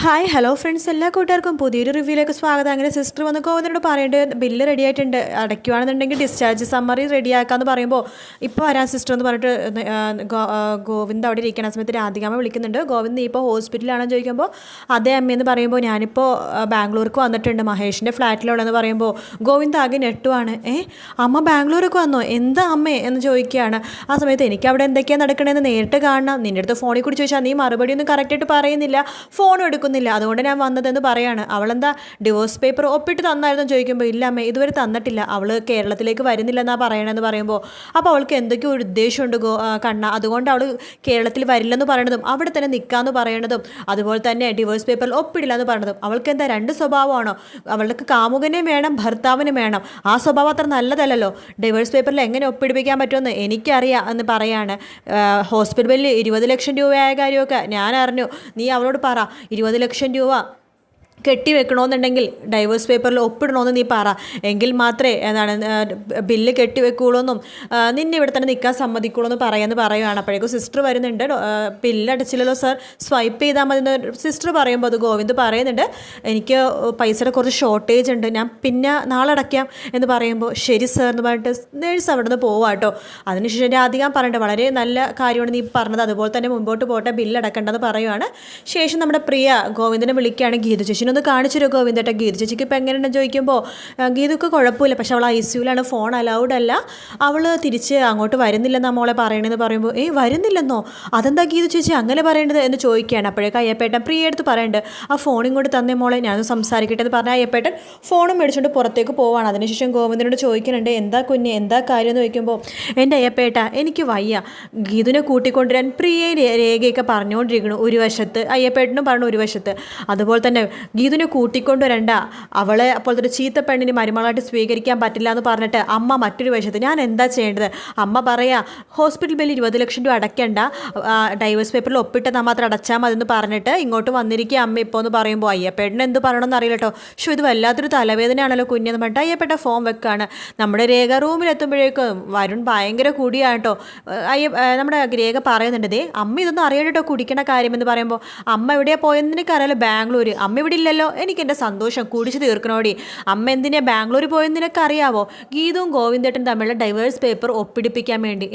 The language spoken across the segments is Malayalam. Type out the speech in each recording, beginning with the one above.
ഹായ് ഹലോ ഫ്രണ്ട്സ്, എല്ലാ കൂട്ടുകാർക്കും പുതിയൊരു റിവ്യൂയിലേക്ക് സ്വാഗതം. അങ്ങനെ സിസ്റ്റർ വന്ന് ഗോവിന്ദനോട് പറയേണ്ടത് ബില്ല് റെഡി ആയിട്ടുണ്ട്, അടയ്ക്കുകയാണെന്നുണ്ടെങ്കിൽ ഡിസ്ചാർജ് സമ്മറി റെഡിയാക്കാമെന്ന് പറയുമ്പോൾ ഇപ്പോൾ വരാൻ സിസ്റ്റർ എന്ന് പറഞ്ഞിട്ട് ഗോവിന്ദ് അവിടെ ഇരിക്കുന്ന സമയത്ത് രാധികാമ്മ വിളിക്കുന്നുണ്ട്. ഗോവിന്ദ് നീ ഇപ്പോൾ ഹോസ്പിറ്റലിലാണെന്ന് ചോദിക്കുമ്പോൾ അതേ അമ്മയെന്ന് പറയുമ്പോൾ ഞാനിപ്പോൾ ബാംഗ്ലൂർക്ക് വന്നിട്ടുണ്ട്, മഹേഷിൻ്റെ ഫ്ലാറ്റിലുള്ളതെന്ന് പറയുമ്പോൾ ഗോവിന്ദ് ആകെ നെട്ടുവാണ്. അമ്മ ബാംഗ്ലൂർക്ക് വന്നോ, എന്താ അമ്മേ എന്ന് ചോദിക്കുകയാണ്. ആ സമയത്ത് എനിക്ക് അവിടെ എന്തൊക്കെയാണ് നടക്കണതെന്ന് നേരിട്ട് കാണണം, നിൻ്റെ അടുത്ത് ഫോണിൽ കൂടി ചോദിച്ചാൽ നീ മറുപടി ഒന്നും കറക്റ്റായിട്ട് പറയുന്നില്ല, ഫോണും എടുക്കുന്നില്ല, അതുകൊണ്ട് ഞാൻ വന്നതെന്ന് പറയാണ്. അവളെന്താ ഡിവോഴ്സ് പേപ്പർ ഒപ്പിട്ട് തന്നായിരുന്നു ചോദിക്കുമ്പോൾ ഇല്ല അമ്മേ ഇതുവരെ തന്നിട്ടില്ല, അവൾ കേരളത്തിലേക്ക് വരുന്നില്ലെന്നാണ് പറയണമെന്ന് പറയുമ്പോൾ അപ്പോൾ അവൾക്ക് എന്തൊക്കെയോ ഒരു ഉദ്ദേശമുണ്ട് കണ്ണ, അതുകൊണ്ട് അവൾ കേരളത്തിൽ വരില്ലെന്ന് പറയണതും അവിടെ തന്നെ നിൽക്കാമെന്ന് പറയണതും അതുപോലെ തന്നെ ഡിവോഴ്സ് പേപ്പറിൽ ഒപ്പിടില്ല എന്ന് പറയണതും അവൾക്ക് എന്താ രണ്ട് സ്വഭാവമാണോ, അവൾക്ക് കാമുകനെ വേണം ഭർത്താവിന് വേണം, ആ സ്വഭാവം അത്ര നല്ലതല്ലല്ലോ, ഡിവോഴ്സ് പേപ്പറിൽ എങ്ങനെ ഒപ്പിടിപ്പിക്കാൻ പറ്റുമെന്ന് എനിക്കറിയാം എന്ന് പറയാണ്. ഹോസ്പിറ്റൽ ബില്ല് 20 ലക്ഷം രൂപയായ കാര്യമൊക്കെ ഞാൻ അറിഞ്ഞു, നീ അവളോട് പറ 20 ലക്ഷം രൂപ കെട്ടിവെക്കണമെന്നുണ്ടെങ്കിൽ ഡൈവേഴ്സ് പേപ്പറിൽ ഒപ്പിടണമെന്ന് നീ പറ, എങ്കിൽ മാത്രമേ എന്താണ് ബില്ല് കെട്ടിവെക്കുള്ളൂ എന്നും നിന്നെ ഇവിടെ തന്നെ നിൽക്കാൻ സമ്മതിക്കുള്ളൂ എന്ന് പറയാമെന്ന് പറയുകയാണ്. അപ്പോഴേക്കും സിസ്റ്റർ വരുന്നുണ്ട്. ബില്ല് അടച്ചില്ലല്ലോ സാർ, സ്വൈപ്പ് ചെയ്താൽ മതി എന്ന് സിസ്റ്റർ പറയുമ്പോൾ അത് ഗോവിന്ദ് പറയുന്നുണ്ട്, എനിക്ക് പൈസയുടെ കുറച്ച് ഷോർട്ടേജ് ഉണ്ട്, ഞാൻ പിന്നെ നാളെ അടയ്ക്കാം എന്ന് പറയുമ്പോൾ ശരി സാർ എന്ന് പറഞ്ഞിട്ട് നേഴ്സ് അവിടെ നിന്ന് പോവാട്ടോ. അതിനുശേഷം അധികം പറയണ്ട, വളരെ നല്ല കാര്യമാണ് നീ പറഞ്ഞത്, അതുപോലെ തന്നെ മുമ്പോട്ട് പോട്ടെ, ബില്ല് അടക്കേണ്ടതെന്ന് പറയുവാണ്. ശേഷം നമ്മുടെ പ്രിയ ഗോവിന്ദനെ വിളിക്കുകയാണ്, ഗീതു ചേച്ചി ഒന്ന് കാണിച്ചിരോ ഗോവിന്ദേട്ടാ, ഗീതു ചേച്ചിക്ക് ഇപ്പം എങ്ങനെയുണ്ടെന്ന് ചോദിക്കുമ്പോൾ ഗീതുക്ക് കുഴപ്പമില്ല, പക്ഷെ അവൾ ICUലാണ്, ഫോൺ അലൗഡ് അല്ല, അവൾ തിരിച്ച് അങ്ങോട്ട് വരുന്നില്ലെന്ന് മോളെ പറയണമെന്ന് പറയുമ്പോൾ വരുന്നില്ലെന്നോ, അതെന്താ ഗീതു ചേച്ചി അങ്ങനെ പറയേണ്ടത് എന്ന് ചോദിക്കുകയാണ്. അപ്പോഴേക്കും അയ്യപ്പേട്ടൻ പ്രിയ എടുത്ത് പറയുന്നുണ്ട്, ആ ഫോൺ ഇങ്ങോട്ട് തന്നേ മോളെ, ഞാനൊന്ന് സംസാരിക്കട്ടെ എന്ന് പറഞ്ഞാൽ അയ്യപ്പേട്ടൻ ഫോണും മേടിച്ചുകൊണ്ട് പുറത്തേക്ക് പോവാണ്. അതിനുശേഷം ഗോവിന്ദനോട് ചോദിക്കുന്നുണ്ട്, എന്താ കുഞ്ഞ് എന്താ കാര്യം എന്ന് ചോദിക്കുമ്പോൾ എൻ്റെ അയ്യപ്പേട്ട എനിക്ക് വയ്യ, ഗീതുവിനെ കൂട്ടിക്കൊണ്ടുവരാൻ പ്രിയയും രേഖയൊക്കെ പറഞ്ഞുകൊണ്ടിരിക്കുന്നു ഒരു വശത്ത്, അയ്യപ്പേട്ടനും പറഞ്ഞു ഒരു വശത്ത്, അതുപോലെ തന്നെ ഗീതുവിനെ കൂട്ടിക്കൊണ്ടുവരണ്ട, അവളെ അപ്പോഴത്തെ ഒരു ചീത്ത പെണ്ണിന് മരുമകളായിട്ട് സ്വീകരിക്കാൻ പറ്റില്ല എന്ന് പറഞ്ഞിട്ട് അമ്മ മറ്റൊരു വശത്ത്, ഞാൻ എന്താ ചെയ്യേണ്ടത്, അമ്മ പറയാ ഹോസ്പിറ്റൽ ബില്ല് 20 ലക്ഷം രൂപ അടയ്ക്കേണ്ട, ഡൈവേഴ്സ് പേപ്പറിൽ ഒപ്പിട്ട് മാത്രം അടച്ചാൽ മതി എന്ന് പറഞ്ഞിട്ട് ഇങ്ങോട്ട് വന്നിരിക്കുക അമ്മ ഇപ്പോൾ എന്ന് പറയുമ്പോൾ അയ്യപ്പേട്ടന് എന്ത് പറയണമെന്ന് അറിയില്ല കേട്ടോ. പക്ഷേ ഇത് വല്ലാത്തൊരു തലവേദനയാണല്ലോ കുഞ്ഞെന്ന് പറഞ്ഞിട്ട് അയ്യപ്പേട്ട ഫോം വെക്കുകയാണ്. നമ്മുടെ രേഖ റൂമിലെത്തുമ്പോഴേക്കും വരുൺ ഭയങ്കര കുടിയാണ് കേട്ടോ. നമ്മുടെ രേഖ പറയുന്നുണ്ട്, ദേ അമ്മ ഇതൊന്നും അറിയണം കേട്ടോ കുടിക്കേണ്ട കാര്യമെന്ന് പറയുമ്പോൾ അമ്മ എവിടെയാണ് പോയെന്ന് എനിക്കറിയാലോ, ബാംഗ്ലൂർ, അമ്മ ഇവിടെ ഇല്ലല്ലോ, എനിക്കെൻ്റെ സന്തോഷം കുടിച്ച് തീർക്കണോടി, അമ്മ എന്തിനാ ബാംഗ്ലൂർ പോയെന്ന് നിനക്ക് അറിയാവോ, ഗീതുവും ഗോവിന്ദേട്ടൻ തമ്മിലുള്ള ഡൈവേഴ്സ് പേപ്പർ ഒപ്പിടിപ്പിക്കാൻ വേണ്ടി.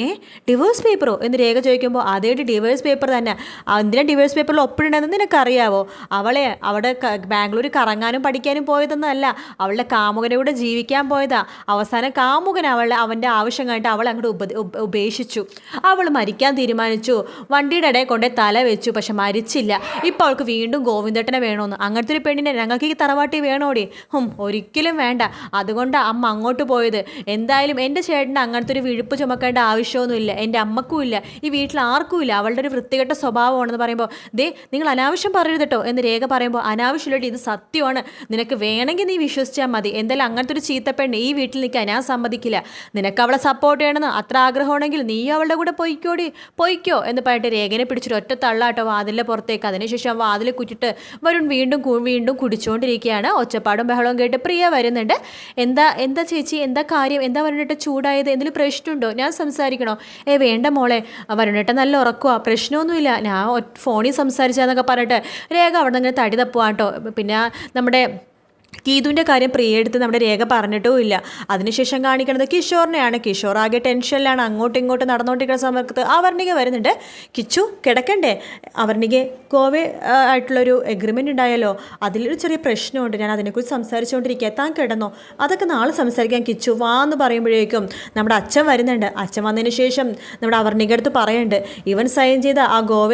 ഡിവോഴ്സ് പേപ്പറോ എന്ന് രേഖ ചോദിക്കുമ്പോൾ അതേ ഡിവോഴ്സ് പേപ്പർ തന്നെ, എന്തിനാ ഡിവോഴ്സ് പേപ്പറിൽ ഒപ്പിടണമെന്ന് നിനക്കറിയാവോ, അവളെ അവിടെ ബാംഗ്ലൂർ കറങ്ങാനും പഠിക്കാനും പോയതൊന്നുമല്ല, അവളുടെ കാമുകനെ കൂടെ ജീവിക്കാൻ പോയതാ, അവസാനം കാമുകൻ അവൻ്റെ ആവശ്യം കഴിഞ്ഞിട്ട് അവളെ അങ്ങോട്ട് ഉപേക്ഷിച്ചു, അവൾ മരിക്കാൻ തീരുമാനിച്ചു, വണ്ടിയുടെ ഇടയിൽ കൊണ്ടേ തല വെച്ചു, പക്ഷെ മരിച്ചില്ല, ഇപ്പോൾ അവൾക്ക് വീണ്ടും ഗോവിന്ദേട്ടനെ വേണമെന്ന്, അങ്ങനത്തെ ഒരു പെണ്ണിനെ ഞങ്ങൾക്ക് ഈ തറവാട്ടി വേണോടി, ഒരിക്കലും വേണ്ട, അതുകൊണ്ട് അമ്മ അങ്ങോട്ട് പോയത്, എന്തായാലും എൻ്റെ ചേട്ടന് അങ്ങനത്തെ ഒരു വിഴുപ്പ് ചുമക്കേണ്ട ആവശ്യമൊന്നുമില്ല, എൻ്റെ അമ്മക്കും ഇല്ല, ഈ വീട്ടിൽ ആർക്കും ഇല്ല, അവളുടെ ഒരു വൃത്തികെട്ട സ്വഭാവമാണെന്ന് പറയുമ്പോൾ ദേ നിങ്ങൾ അനാവശ്യം പറയരുത് കേട്ടോ എന്ന് രേഖ പറയുമ്പോൾ അനാവശ്യമില്ലായിട്ട് ഇത് സത്യമാണ്, നിനക്ക് വേണമെങ്കിൽ നീ വിശ്വസിച്ചാൽ മതി, എന്തായാലും അങ്ങനത്തെ ഒരു ചീത്തപ്പെണ്ണ് ഈ വീട്ടിൽ നിൽക്കാൻ ഞാൻ സമ്മതിക്കില്ല, നിനക്ക് അവളെ സപ്പോർട്ട് ചെയ്യണമെന്ന് അത്ര ആഗ്രഹമാണെങ്കിൽ നീ അവളുടെ കൂടെ പൊയ്ക്കോ എന്ന് പറഞ്ഞിട്ട് രേഖനെ പിടിച്ചിട്ട് ഒറ്റ തള്ളാട്ടോ വാതിലിൻ്റെ പുറത്തേക്ക്. അതിനുശേഷം വാതിൽ കുറ്റിട്ട് വരുൺ വീണ്ടും കുടിച്ചുകൊണ്ടിരിക്കുകയാണ്. ഒച്ചപ്പാടും ബഹളവും കേട്ട് പ്രിയ വരുന്നുണ്ട്. എന്താ ചേച്ചി എന്താ കാര്യം, എന്താ വരുണിട്ട് ചൂടായത്, എന്തെങ്കിലും പ്രശ്നമുണ്ടോ, ഞാൻ സംസാരിക്കണോ, വേണ്ട മോളെ, വരുണിട്ട് നല്ല ഉറക്കമാണ്, പ്രശ്നമൊന്നുമില്ല, ഞാൻ ഫോണിൽ സംസാരിച്ചാന്നൊക്കെ പറഞ്ഞിട്ട് രേഖ അവിടെ നിന്ന് ഇങ്ങനെ തടി തപ്പുവാട്ടോ. പിന്നെ നമ്മുടെ ഗീതുവിൻ്റെ കാര്യം പ്രിയ എടുത്ത് നമ്മുടെ രേഖ പറഞ്ഞിട്ടും ഇല്ല. അതിനുശേഷം കാണിക്കുന്നത് കിഷോറിനെയാണ്. കിഷോർ ആകെ ടെൻഷനിലാണ്, അങ്ങോട്ടും ഇങ്ങോട്ടും നടന്നുകൊണ്ടിരിക്കുന്ന സമയത്ത് അവർണിക വരുന്നുണ്ട്. കിച്ചു കിടക്കണ്ടേ, അവർണിക ഗോവ ആയിട്ടുള്ളൊരു എഗ്രിമെൻ്റ് ഉണ്ടായല്ലോ, അതിലൊരു ചെറിയ പ്രശ്നമുണ്ട്, ഞാൻ അതിനെക്കുറിച്ച് സംസാരിച്ചുകൊണ്ടിരിക്കുക, താൻ കിടന്നോ, അതൊക്കെ നാളെ സംസാരിക്കാൻ കിച്ചു വാ എന്ന് പറയുമ്പോഴേക്കും നമ്മുടെ അച്ഛൻ വരുന്നുണ്ട്. അച്ഛൻ വന്നതിന് ശേഷം നമ്മുടെ അവർണിക അടുത്ത് പറയുന്നുണ്ട്, ഇവൻ സൈൻ ചെയ്ത ആ ഗോവ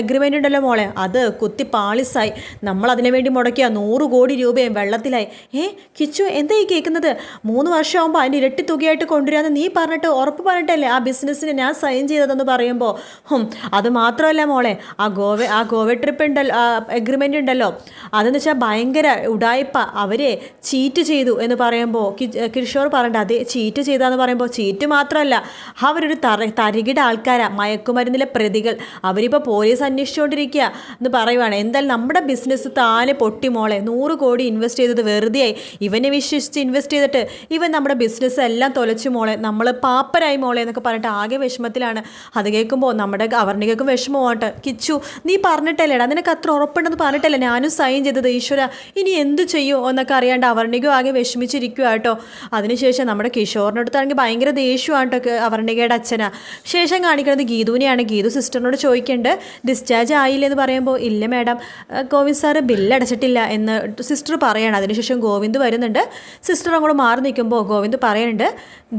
എഗ്രിമെൻ്റ് ഉണ്ടല്ലോ മോളെ, അത് കുത്തി പാളിസായി, നമ്മൾ അതിനു വേണ്ടി മുടക്കിയ 100 കോടി രൂപയും വെള്ളത്തിലായി. കിച്ചു എന്താ ഈ കേൾക്കുന്നത്, 3 വർഷമാകുമ്പോൾ അതിൻ്റെ ഇരട്ടി തുകയായിട്ട് കൊണ്ടുവരാമെന്ന് നീ പറഞ്ഞിട്ട് ഉറപ്പ് പറഞ്ഞിട്ടല്ലേ ആ ബിസിനസ്സിന് ഞാൻ സൈൻ ചെയ്തതെന്ന് പറയുമ്പോൾ അത് മാത്രമല്ല മോളെ, ആ ഗോവ ട്രിപ്പ് ഉണ്ടല്ലോ, എഗ്രിമെൻ്റ് ഉണ്ടല്ലോ, അതെന്ന് വെച്ചാൽ ഭയങ്കര ഉടായ്പ, അവരെ ചീറ്റ് ചെയ്തു എന്ന് പറയുമ്പോൾ കിഷോർ പറഞ്ഞിട്ട് അതേ ചീറ്റ് ചെയ്താന്ന് പറയുമ്പോൾ ചീറ്റ് മാത്രമല്ല അവരൊരു തരികിട ആൾക്കാരാ, മയക്കുമരുന്നിലെ പ്രതികൾ, അവരിപ്പോൾ പോലീസ് അന്വേഷിച്ചുകൊണ്ടിരിക്കുക എന്ന് പറയുവാണ്. എന്തായാലും നമ്മുടെ ബിസിനസ് താനെ പൊട്ടി മോളെ, 100 കോടി ഇൻവെസ്റ്റ് ഇൻവെസ്റ്റ് ചെയ്തത് വെറുതെയായി. ഇവനെ വിശ്വസിച്ച് ഇൻവെസ്റ്റ് ചെയ്തിട്ട് ഇവൻ നമ്മുടെ ബിസിനസ് എല്ലാം തൊലച്ചു മോളെ, നമ്മൾ പാപ്പരായി മോളെ എന്നൊക്കെ പറഞ്ഞിട്ട് ആകെ വിഷമത്തിലാണ്. അത് കേൾക്കുമ്പോൾ നമ്മുടെ അവർണികക്കും വിഷമമായിട്ട്. കിച്ചു, നീ പറഞ്ഞിട്ടല്ലേടാ, നിനക്ക് അത്ര ഉറപ്പുണ്ടെന്ന് പറഞ്ഞിട്ടല്ലേ ഞാനും സൈൻ ചെയ്തത്. ഈശ്വര, ഇനി എന്ത് ചെയ്യും എന്നൊക്കെ അറിയാണ്ട് അവർണിക ആകെ വിഷമിച്ചിരിക്കുക കേട്ടോ. അതിനുശേഷം നമ്മുടെ കിഷോറിനടുത്താണെങ്കിൽ ഭയങ്കര ദേഷ്യമാണ് കേട്ടോ അവർണികയുടെ അച്ഛനാ. ശേഷം കാണിക്കുന്നത് ഗീതുവിനെയാണ്. ഗീതു സിസ്റ്ററിനോട് ചോദിക്കേണ്ട ഡിസ്ചാർജ് ആയില്ലെന്ന് പറയുമ്പോൾ ഇല്ല മാഡം, ഗോവിന്ദ് സാറ് ബില്ലടച്ചിട്ടില്ല എന്ന് സിസ്റ്റർ പറയണം. അതിനുശേഷം ഗോവിന്ദ് വരുന്നുണ്ട്. സിസ്റ്റർ അങ്ങോട്ട് മാറി നിൽക്കുമ്പോൾ ഗോവിന്ദ് പറയുന്നുണ്ട്,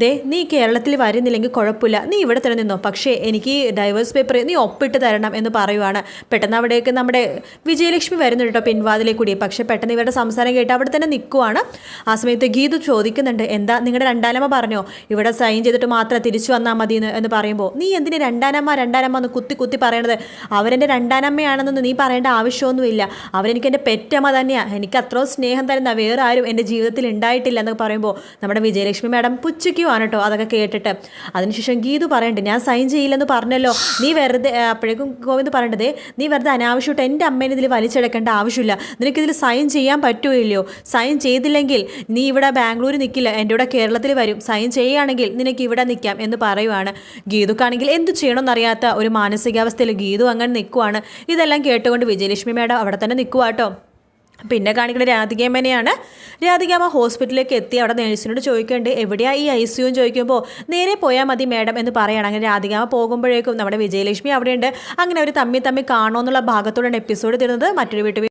ദേ നീ കേരളത്തിൽ വരുന്നില്ലെങ്കിൽ കുഴപ്പമില്ല, നീ ഇവിടെ തന്നെ നിന്നോ, പക്ഷേ എനിക്ക് ഡൈവേഴ്സ് പേപ്പർ നീ ഒപ്പിട്ട് തരണം എന്ന് പറയുവാണ്. പെട്ടെന്ന് അവിടേക്ക് നമ്മുടെ വിജയലക്ഷ്മി വരുന്നുണ്ട് കേട്ടോ പിൻവാതിലെ കൂടി. പക്ഷേ പെട്ടെന്ന് ഇവരുടെ സംസാരം കേട്ട് അവിടെ തന്നെ നിൽക്കുവാണ്. ആ സമയത്ത് ഗീതു ചോദിക്കുന്നുണ്ട്, എന്താ നിങ്ങളുടെ രണ്ടാനമ്മ പറഞ്ഞോ ഇവിടെ സൈൻ ചെയ്തിട്ട് മാത്രം തിരിച്ചു വന്നാൽ മതി എന്ന് പറയുമ്പോൾ നീ എന്തിന് രണ്ടാനമ്മ എന്ന് കുത്തി പറയണത്? അവരെൻ്റെ രണ്ടാനമ്മയാണെന്നൊന്നും നീ പറയേണ്ട ആവശ്യമൊന്നുമില്ല. അവരെനിക്ക് എൻ്റെ പെറ്റമ്മ തന്നെയാണ്. എനിക്ക് അത്രയും സ്നേഹം തരുന്ന വേറെ ആരും എൻ്റെ ജീവിതത്തിൽ ഉണ്ടായിട്ടില്ല എന്നൊക്കെ പറയുമ്പോൾ നമ്മുടെ വിജയലക്ഷ്മി മാഡം പുച്ഛിക്കുവാണ് കേട്ടോ അതൊക്കെ കേട്ടിട്ട്. അതിനുശേഷം ഗീതു പറയുന്നുണ്ട്, ഞാൻ സൈൻ ചെയ്യില്ലെന്ന് പറഞ്ഞല്ലോ, നീ വെറുതെ. അപ്പോഴേക്കും ഗോവിന്ദ് പറയേണ്ടത്, നീ വെറുതെ അനാവശ്യമായിട്ട് എൻ്റെ അമ്മേനെ ഇതിൽ വലിച്ചെടുക്കേണ്ട ആവശ്യമില്ല. നിനക്കിതിൽ സൈൻ ചെയ്യാൻ പറ്റുമല്ലോ. സൈൻ ചെയ്തില്ലെങ്കിൽ നീ ഇവിടെ ബാംഗ്ലൂർ നിൽക്കില്ല, എൻ്റെ ഇവിടെ കേരളത്തിൽ വരും. സൈൻ ചെയ്യുകയാണെങ്കിൽ നിനക്ക് ഇവിടെ നിൽക്കാം എന്ന് പറയുവാണ്. ഗീതുക്കാണെങ്കിൽ എന്ത് ചെയ്യണമെന്നറിയാത്ത ഒരു മാനസികാവസ്ഥയിൽ ഗീതു അങ്ങനെ നിൽക്കുവാണ്. ഇതെല്ലാം കേട്ടുകൊണ്ട് വിജയലക്ഷ്മി മാഡം അവിടെ തന്നെ നിൽക്കുക കേട്ടോ. പിന്നെ കാണിക്കുന്നത് രാധികാമ്മനെയാണ്. രാധികാമ്മ ഹോസ്പിറ്റലിലേക്ക് എത്തി അവിടെ നേഴ്സിനോട് ചോദിക്കേണ്ടത് എവിടെയാണ് ഈ ICU ചോദിക്കുമ്പോൾ നേരെ പോയാൽ മതി മാഡം എന്ന് പറയുകയാണ്. അങ്ങനെ രാധികാമ്മ പോകുമ്പോഴേക്കും നമ്മുടെ വിജയലക്ഷ്മി അവിടെയുണ്ട്. അങ്ങനെ അവർ തമ്മി കാണുമെന്നുള്ള ഭാഗത്തോടാണ് എപ്പിസോഡ് തരുന്നത്. മറ്റൊരു വീട്ടിൽ